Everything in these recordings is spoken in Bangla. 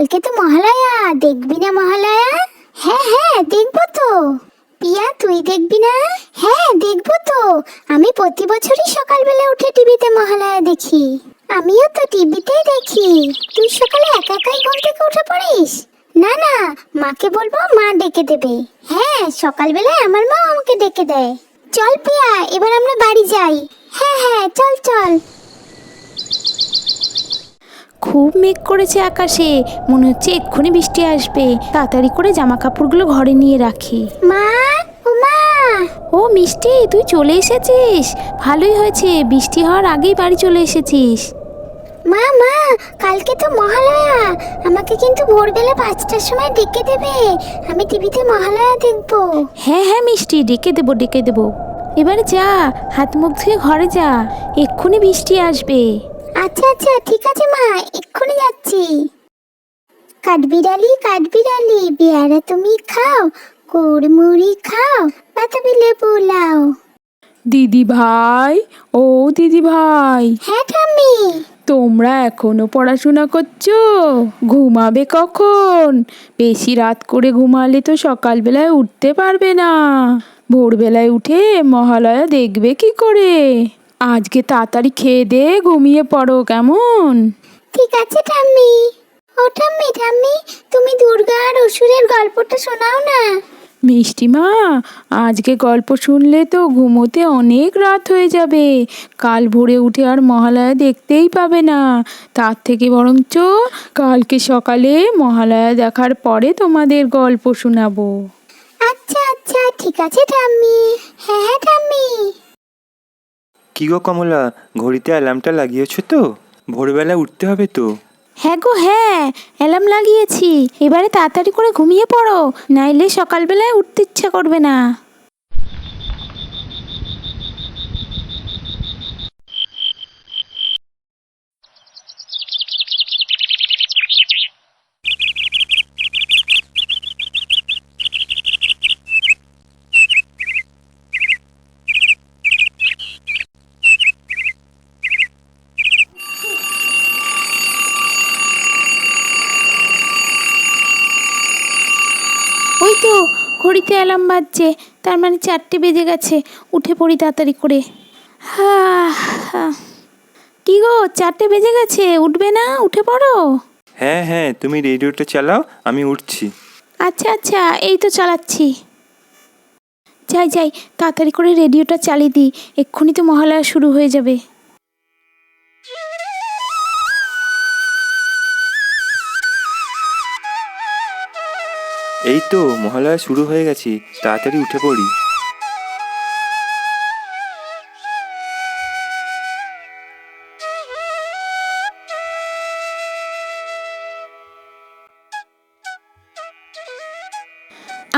কালকে তো মহালয়া, দেখবি না মহালয়া? হ্যাঁ হ্যাঁ দেখবো তো। পিয়া তুই দেখবি না? হ্যাঁ দেখবো তো, আমি প্রতি বছরই সকালবেলা উঠে টিভিতে মহালয়া দেখি। আমিও তো টিভিতেই দেখি। তুই সকালে একা একাই ঘুম থেকে উঠে পড়িস? না না, মাকে বলবো, মা ডেকে দেবে। হ্যাঁ সকালবেলায় আমার মা আমাকে ডেকে দেয়। চল পিয়া, এবার আমরা বাড়ি যাই। হ্যাঁ হ্যাঁ চল চল। খুব মেঘ করেছে আকাশে, মনে হচ্ছে এক্ষুনি বৃষ্টি আসবে। তাড়াতাড়ি করে জামা কাপড়গুলো ঘরে নিয়ে রাখি। মা, ও মা। ও মিষ্টি, তুই চলে এসেছিস, ভালোই হয়েছে, বৃষ্টি হওয়ার আগেই বাড়ি চলে এসেছিস। মা মা, কালকে তো মহালয়া, আমাকে কিন্তু ভোরবেলা 5টার সময় ডেকে দেবে, আমি টিভিতে মহালয়া দেখবো। হ্যাঁ হ্যাঁ মিষ্টি, ডেকে দেবো ডেকে দেবো। এবারে যা, হাত মুখ ধুয়ে ঘরে যা, এক্ষুনি বৃষ্টি আসবে। আচ্ছা আচ্ছা ঠিক আছে মা, এক্ষুনি যাচ্ছি। কাঠবিড়ালি কাঠবিড়ালি, পেয়ারা তুমি খাও, কুড়মুড়ি খাও, বাতাবি লেবু লাও। দিদি ভাই, ও দিদি ভাই, হ্যাঁ ঠাম্মি। তোমরা এখনো পড়াশোনা করছো? ঘুমাবে কখন? বেশি রাত করে ঘুমালে তো সকালবেলায় উঠতে পারবে না। ভোরবেলায় উঠে মহালয়া দেখবে কি করে? আজকে তাড়াতাড়ি খেয়ে দে ঘুমিয়ে পড়ো, কেমন? ঠিক আছে ঠাম্মি। ও ঠাম্মি ঠাম্মি, তুমি দুর্গা আর অসুরের গল্পটা শোনাও না। মিষ্টিমা, আজকে গল্প শুনলে তো ঘুমোতে অনেক রাত হয়ে যাবে। কাল ভোরে উঠে আর মহালয়া দেখতেই পাবে না। তার থেকে বরঞ্চ কালকে সকালে মহালয়া দেখার পরে তোমাদের গল্প শোনাবো। আচ্ছা আচ্ছা ঠিক আছে ঠাম্মি। হ্যাঁ হ্যাঁ ঠাম্মি। কি গো কমলা, ঘড়িতে অ্যালার্মটা লাগিয়েছো তো? ভোরবেলা উঠতে হবে তো। হ্যাঁ গো হ্যাঁ, অ্যালার্ম লাগিয়েছি। এবারে তাড়াতাড়ি করে ঘুমিয়ে পড়ো, নাইলে সকালবেলায় উঠতে ইচ্ছা করবে না। ওই তো ঘড়িতে অ্যালার্ম বাজছে, তার মানে 4টে বেজে গেছে। উঠে পড়ি তাড়াতাড়ি করে। কি গো, 4টে বেজে গেছে, উঠবে না? উঠে পড়ো। হ্যাঁ হ্যাঁ, তুমি রেডিওটা চালাও, আমি উঠছি। আচ্ছা আচ্ছা, এই তো চালাচ্ছি। যাই যাই, তাড়াতাড়ি করে রেডিওটা চালিয়ে দিই, এক্ষুনি তো মহালয়া শুরু হয়ে যাবে। এই তো মহালয়া শুরু হয়ে গেছে, তাড়াতাড়ি উঠে পড়ি।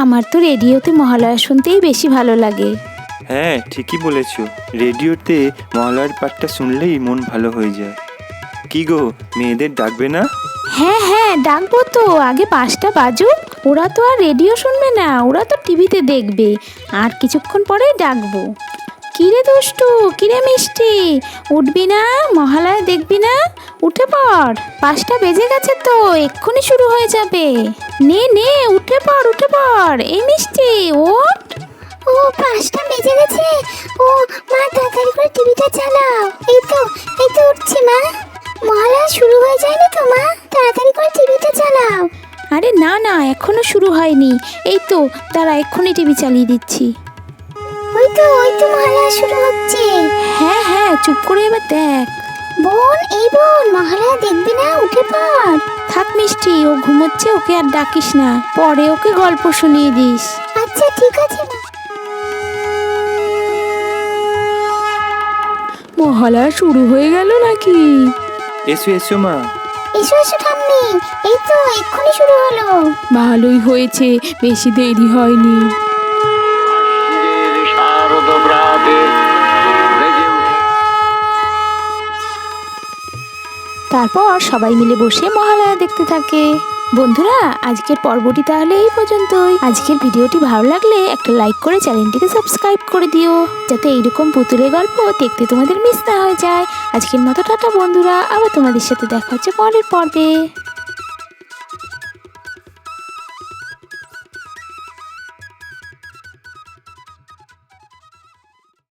আমার তো রেডিওতে মহালয়া শুনতেই বেশি ভালো লাগে। হ্যাঁ ঠিকই বলেছো, রেডিওতে মহালয়ার পাঠটা শুনলেই মন ভালো হয়ে যায়। কি গো, মেয়েদের ডাকবে না? হ্যাঁ হ্যাঁ ডাকবো তো, আগে 5টা বাজুক। ওরা তো আর রেডিও শুনবে না, ওরা তো টিভিতে দেখবে। আর কিছুক্ষণ পরেই ডাকবো। কিরে দুষ্টু, কিরে মিষ্টি, উঠবি না? মহালয়া দেখবি না? উঠে পড়, 5টা বেজে গেছে তো, এক্ষুনি শুরু হয়ে যাবে। নে নে, উঠে পড় উঠে পড়। এই মিষ্টি ওঠ। ও 5টা বেজে গেছে। ও মা, তাড়াতাড়ি করে টিভিটা চালাও। এই তো উঠছি মা। মহালয়া শুরু হয়ে যায়নি তো মা, তাড়াতাড়ি করে টিভিটা চালাও। আরে না না, এখনো শুরু হয়নি। এই তো দাঁড়া, এক্ষুনি টিভি চালিয়ে দিচ্ছি। ওই তো মহালয়া শুরু হচ্ছে। হ্যাঁ হ্যাঁ, চুপ করে এবার দেখ। বোন মহালয়া দেখবি না? উঠে পড়। থাক মিষ্টি, ও ঘুমোচ্ছে, ওকে আর ডাকিস না, পরে ওকে গল্প শুনিয়ে দিস। আচ্ছা ঠিক আছে মা। মহালয়া শুরু হয়ে গেল নাকি? এসো এসো মা। এসো এসো ঠাম্মি, এই তো এক্ষুনি শুরু হলো। ভালোই হয়েছে, বেশি দেরি হয়নি। তারপর সবাই মিলে বসে মহালয়া দেখতে থাকে। বন্ধুরা, আজকের পর্বটি তাহলে এই পর্যন্তই। আজকের ভিডিওটি ভালো লাগলে একটা লাইক করে চ্যানেলটিকে সাবস্ক্রাইব করে দিও, যাতে এইরকম পুতুলের গল্প দেখতে তোমাদের মিস না হয়ে যায়। আজকের মতো টাটা বন্ধুরা, আবার তোমাদের সাথে দেখা হচ্ছে পরের পর্বে।